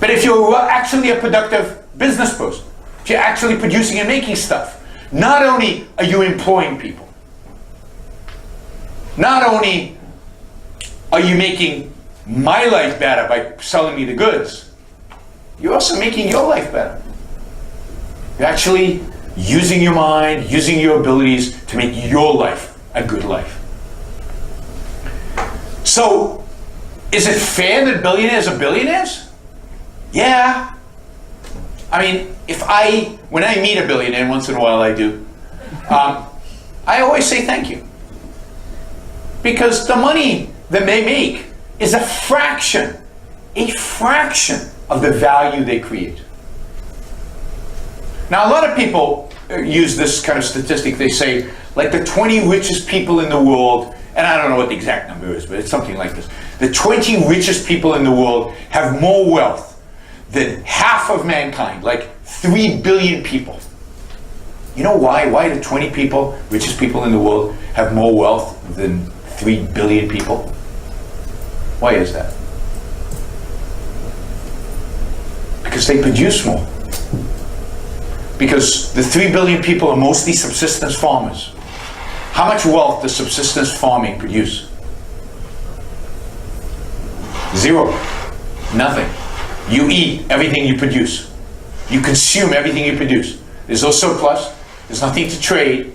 But if you're actually a productive business person, if you're actually producing and making stuff, not only are you employing people, not only are you making my life better by selling me the goods, you're also making your life better. You're actually using your mind, using your abilities to make your life a good life. So, is it fair that billionaires are billionaires? Yeah. I mean, when I meet a billionaire, once in a while I do, I always say thank you. Because the money that they make is a fraction of the value they create. Now, a lot of people use this kind of statistic. They say, like, the 20 richest people in the world, and I don't know what the exact number is, but it's something like this. The 20 richest people in the world have more wealth than half of mankind, like 3 billion people. You know why? Why do 20 people, richest people in the world, have more wealth than 3 billion people? Why is that? Because they produce more. Because the 3 billion people are mostly subsistence farmers. How much wealth does subsistence farming produce? Zero. Nothing. You eat everything you produce. You consume everything you produce. There's no surplus. There's nothing to trade.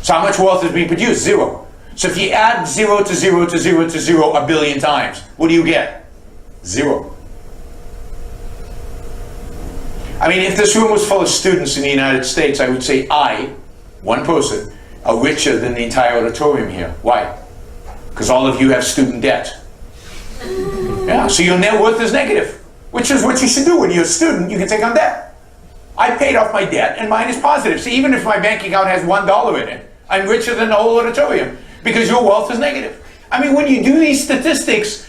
So how much wealth is being produced? Zero. So if you add 0 to 0 to 0 to 0 a billion times, what do you get? Zero. I mean, if this room was full of students in the United States, I would say I, one person, are richer than the entire auditorium here. Why? Because all of you have student debt. Yeah, so your net worth is negative, which is what you should do when you're a student. You can take on debt. I paid off my debt and mine is positive. So even if my bank account has $1 in it, I'm richer than the whole auditorium because your wealth is negative. I mean, when you do these statistics,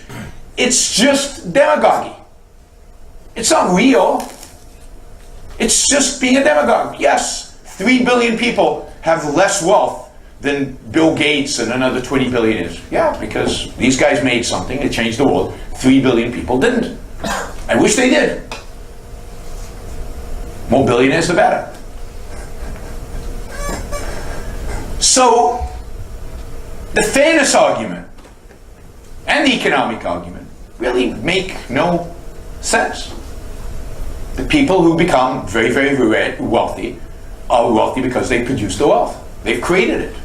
it's just demagogy. It's not real. It's just being a demagogue. Yes, 3 billion people have less wealth than Bill Gates and another 20 billionaires. Yeah, because these guys made something that changed the world. 3 billion people didn't. I wish they did. More billionaires, the better. So, the fairness argument and the economic argument really make no sense. The people who become very, very wealthy are wealthy because they produce the wealth. They've created it.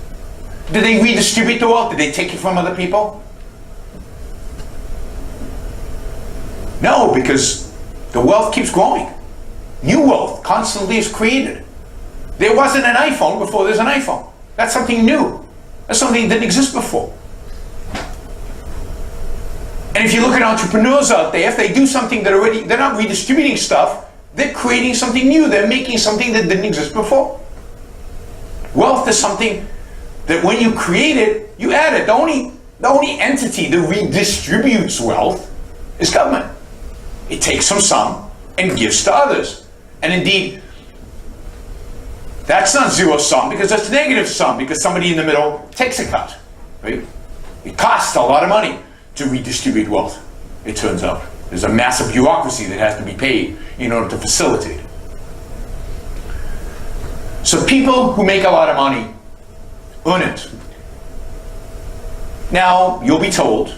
Did they redistribute the wealth? Did they take it from other people? No, because the wealth keeps growing. New wealth constantly is created. There wasn't an iPhone before there's an iPhone. That's something new. That's something that didn't exist before. And if you look at entrepreneurs out there, if they do something that they're not redistributing stuff, they're creating something new. They're making something that didn't exist before. Wealth is something that when you create it, you add it. The only entity that redistributes wealth is government. It takes from some and gives to others. And indeed, that's not zero sum because that's negative sum because somebody in the middle takes a cut. Right? It costs a lot of money to redistribute wealth, it turns out. There's a massive bureaucracy that has to be paid in order to facilitate it. So people who make a lot of money earn it. Now, you'll be told,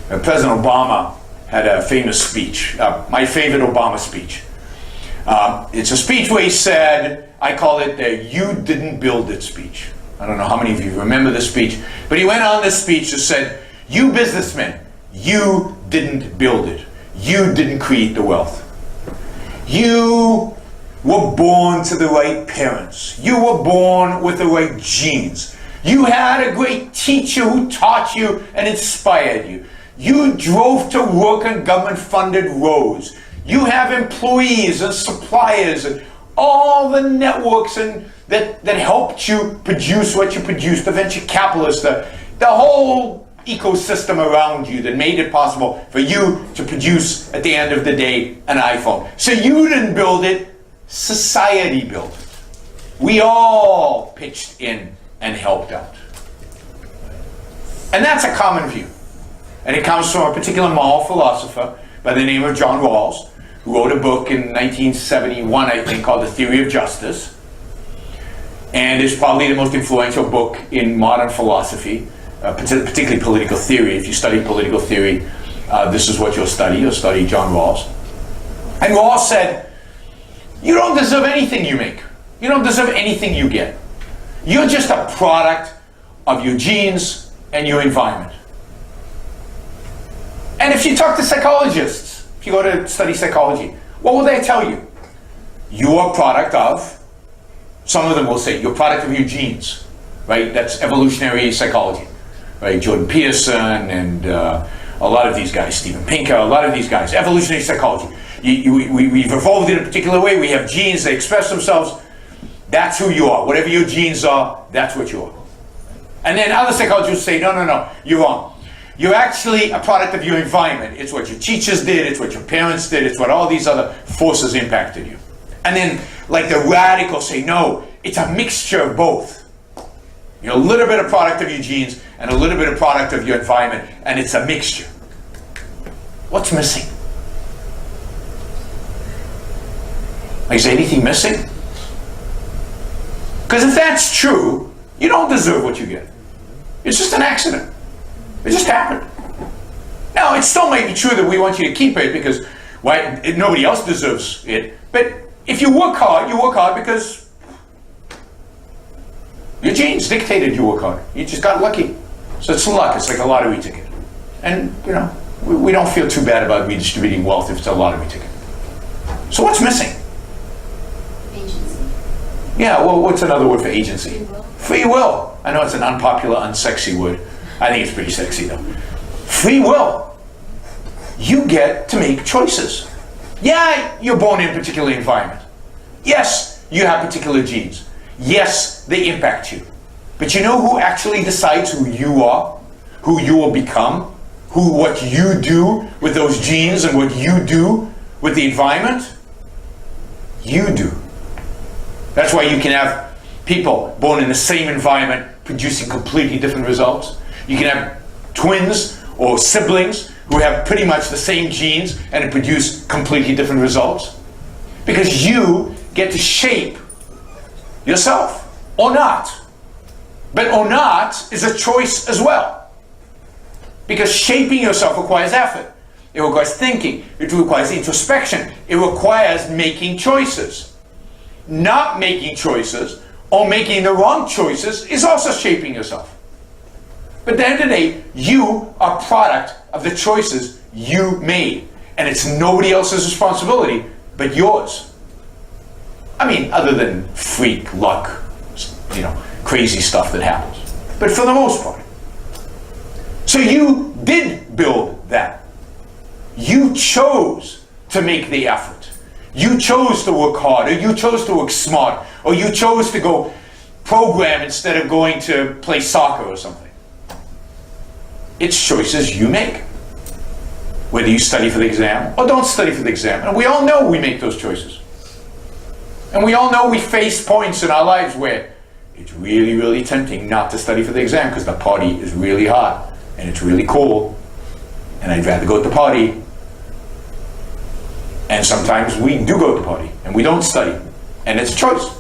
President Obama had a famous speech, my favorite Obama speech. It's a speech where he said, I call it the "you didn't build it" speech. I don't know how many of you remember this speech, but he went on this speech and said, you businessmen, you didn't build it. You didn't create the wealth. You were born to the right parents. You were born with the right genes. You had a great teacher who taught you and inspired you. You drove to work on government-funded roads. You have employees and suppliers and all the networks that helped you produce what you produced, the venture capitalists, the whole ecosystem around you that made it possible for you to produce, at the end of the day, an iPhone. So you didn't build it, society built it. We all pitched in and helped out. And that's a common view. And it comes from a particular moral philosopher by the name of John Rawls, who wrote a book in 1971, I think, called The Theory of Justice. And it's probably the most influential book in modern philosophy, particularly political theory. If you study political theory, this is what you'll study. You'll study John Rawls. And Rawls said, you don't deserve anything you make. You don't deserve anything you get. You're just a product of your genes and your environment. And if you talk to psychologists, if you go to study psychology, what will they tell you? You're a product of, some of them will say, you're a product of your genes, right? That's evolutionary psychology, right? Jordan Peterson and a lot of these guys, Steven Pinker, a lot of these guys, evolutionary psychology. We've evolved in a particular way. We have genes, they express themselves. That's who you are. Whatever your genes are, that's what you are. And then other psychologists say, no, you're wrong. You're actually a product of your environment. It's what your teachers did, it's what your parents did, it's what all these other forces impacted you. And then, like the radicals say, no, it's a mixture of both. You're a little bit of product of your genes and a little bit of product of your environment, and it's a mixture. What's missing? Is there anything missing? Because if that's true, you don't deserve what you get. It's just an accident. It just happened. Now, it still might be true that we want you to keep it because nobody else deserves it. But if you work hard because your genes dictated you work hard. You just got lucky. So it's luck. It's like a lottery ticket. And, we don't feel too bad about redistributing wealth if it's a lottery ticket. So what's missing? Agency. Yeah, well, what's another word for agency? Free will. Free will. I know it's an unpopular, unsexy word. I think it's pretty sexy, though. Free will. You get to make choices. Yeah, you're born in a particular environment. Yes, you have particular genes. Yes, they impact you. But you know who actually decides who you are? Who you will become? What you do with those genes and what you do with the environment? You do. That's why you can have people born in the same environment producing completely different results. You can have twins or siblings who have pretty much the same genes and produce completely different results. Because you get to shape yourself, or not. But or not is a choice as well. Because shaping yourself requires effort. It requires thinking. It requires introspection. It requires making choices. Not making choices or making the wrong choices is also shaping yourself. But at the end of the day, you are a product of the choices you made. And it's nobody else's responsibility but yours. I mean, other than freak, luck, crazy stuff that happens. But for the most part. So you did build that. You chose to make the effort. You chose to work hard, or you chose to work smart, or you chose to go program instead of going to play soccer or something. It's choices you make. Whether you study for the exam or don't study for the exam. And we all know we make those choices. And we all know we face points in our lives where it's really, really tempting not to study for the exam because the party is really hot and it's really cool and I'd rather go to the party. And sometimes we do go to the party and we don't study. And it's a choice.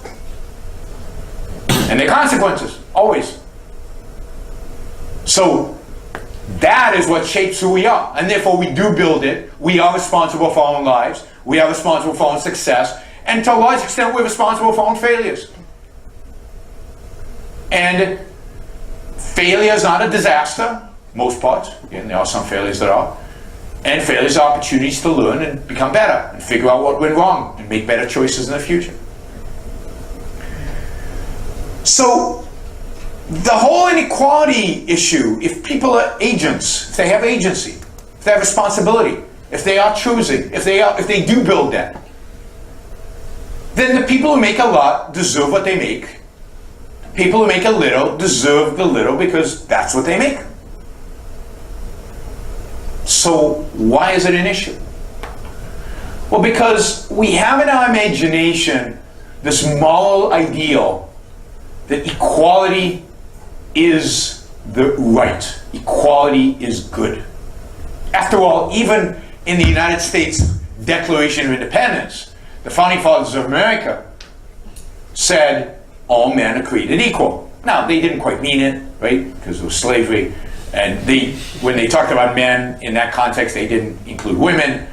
And there are consequences, always. So that is what shapes who we are. And therefore we do build it. We are responsible for our own lives. We are responsible for our own success. And to a large extent, we're responsible for our own failures. And failure is not a disaster, most parts. Again, there are some failures that are. And failures are opportunities to learn and become better and figure out what went wrong and make better choices in the future. So the whole inequality issue, if people are agents, if they have agency, if they have responsibility, if they are choosing, if they do build that, then the people who make a lot deserve what they make. People who make a little deserve the little because that's what they make. So why is it an issue? Well, because we have in our imagination this moral ideal that equality is the right. Equality is good. After all, even in the United States Declaration of Independence, the founding fathers of America said all men are created equal. Now, they didn't quite mean it, right? Because it was slavery. And when they talked about men in that context, they didn't include women.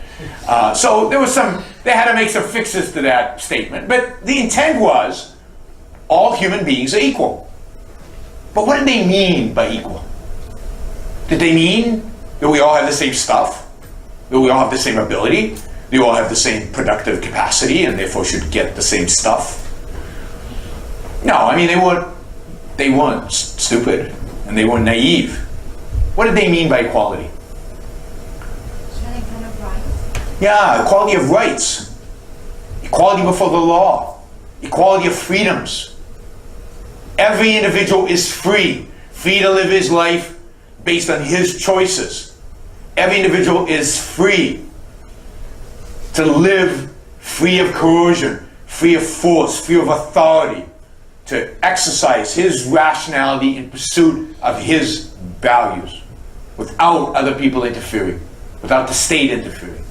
So they had to make some fixes to that statement. But the intent was all human beings are equal. But what did they mean by equal? Did they mean that we all have the same stuff? That we all have the same ability? They all have the same productive capacity and therefore should get the same stuff? No, I mean, they weren't stupid and they weren't naive. What did they mean by equality? Sharing kind of rights. Yeah, equality of rights. Equality before the law. Equality of freedoms. Every individual is free to live his life based on his choices. Every individual is free to live free of coercion, free of force, free of authority, to exercise his rationality in pursuit of his values without other people interfering, without the state interfering.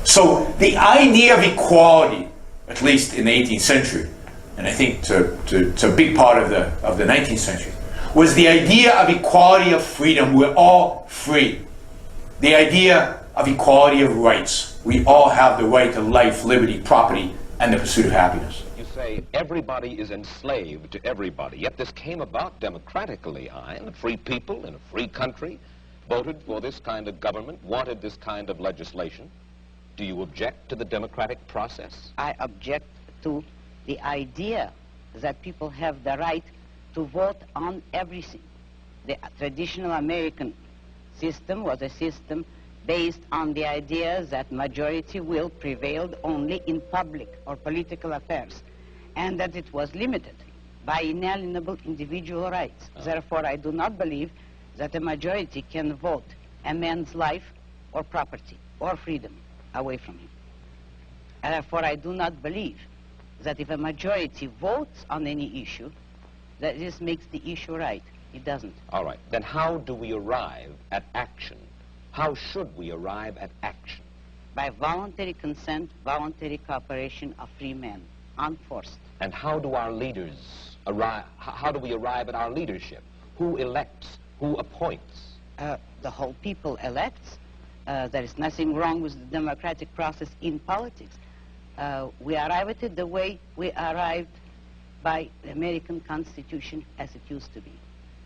So the idea of equality, at least in the 18th century, and I think to a big part of the 19th century, was the idea of equality of freedom. We're all free. The idea of equality of rights. We all have the right to life, liberty, property, and the pursuit of happiness. You say everybody is enslaved to everybody, yet this came about democratically, and free people in a free country voted for this kind of government, wanted this kind of legislation. Do you object to the democratic process? I object to the idea that people have the right to vote on everything. The traditional American system was a system based on the idea that majority will prevailed only in public or political affairs, and that it was limited by inalienable individual rights. Therefore, I do not believe that a majority can vote a man's life or property or freedom away from him. Therefore, I do not believe that if a majority votes on any issue, that this makes the issue right. It doesn't. All right. Then how do we arrive at action? How should we arrive at action? By voluntary consent, voluntary cooperation of free men, unforced. And how do our leaders arrive? How do we arrive at our leadership? Who elects? Who appoints? The whole people elects. There is nothing wrong with the democratic process in politics. We arrive at it the way we arrived by the American Constitution as it used to be.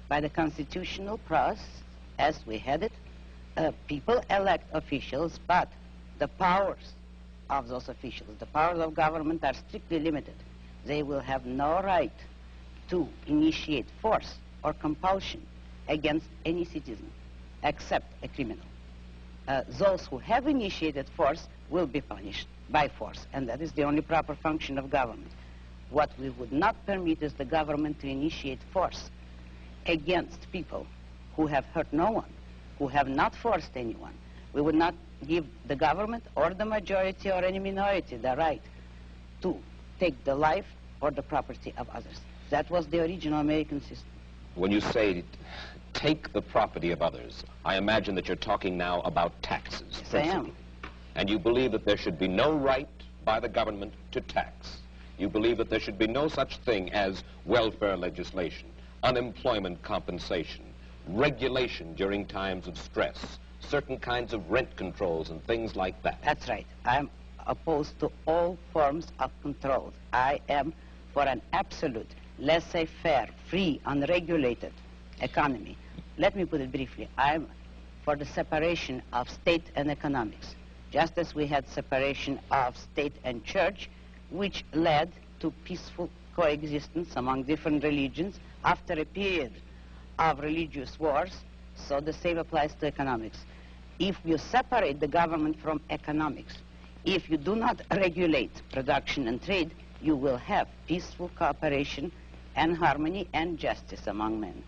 By the constitutional process as we had it, people elect officials, but the powers of those officials, the powers of government are strictly limited. They will have no right to initiate force or compulsion against any citizen except a criminal. Those who have initiated force will be punished by force, and that is the only proper function of government. What we would not permit is the government to initiate force against people who have hurt no one, who have not forced anyone. We would not give the government or the majority or any minority the right to take the life or the property of others. That was the original American system. When you say take the property of others, I imagine that you're talking now about taxes. Yes, I am. And you believe that there should be no right by the government to tax. You believe that there should be no such thing as welfare legislation, unemployment compensation, regulation during times of stress, certain kinds of rent controls and things like that. That's right. I'm opposed to all forms of control. I am for an absolute, laissez-faire, free, unregulated economy. Let me put it briefly. I'm for the separation of state and economics, just as we had separation of state and church, which led to peaceful coexistence among different religions after a period of religious wars. So the same applies to economics. If you separate the government from economics, if you do not regulate production and trade, you will have peaceful cooperation and harmony and justice among men.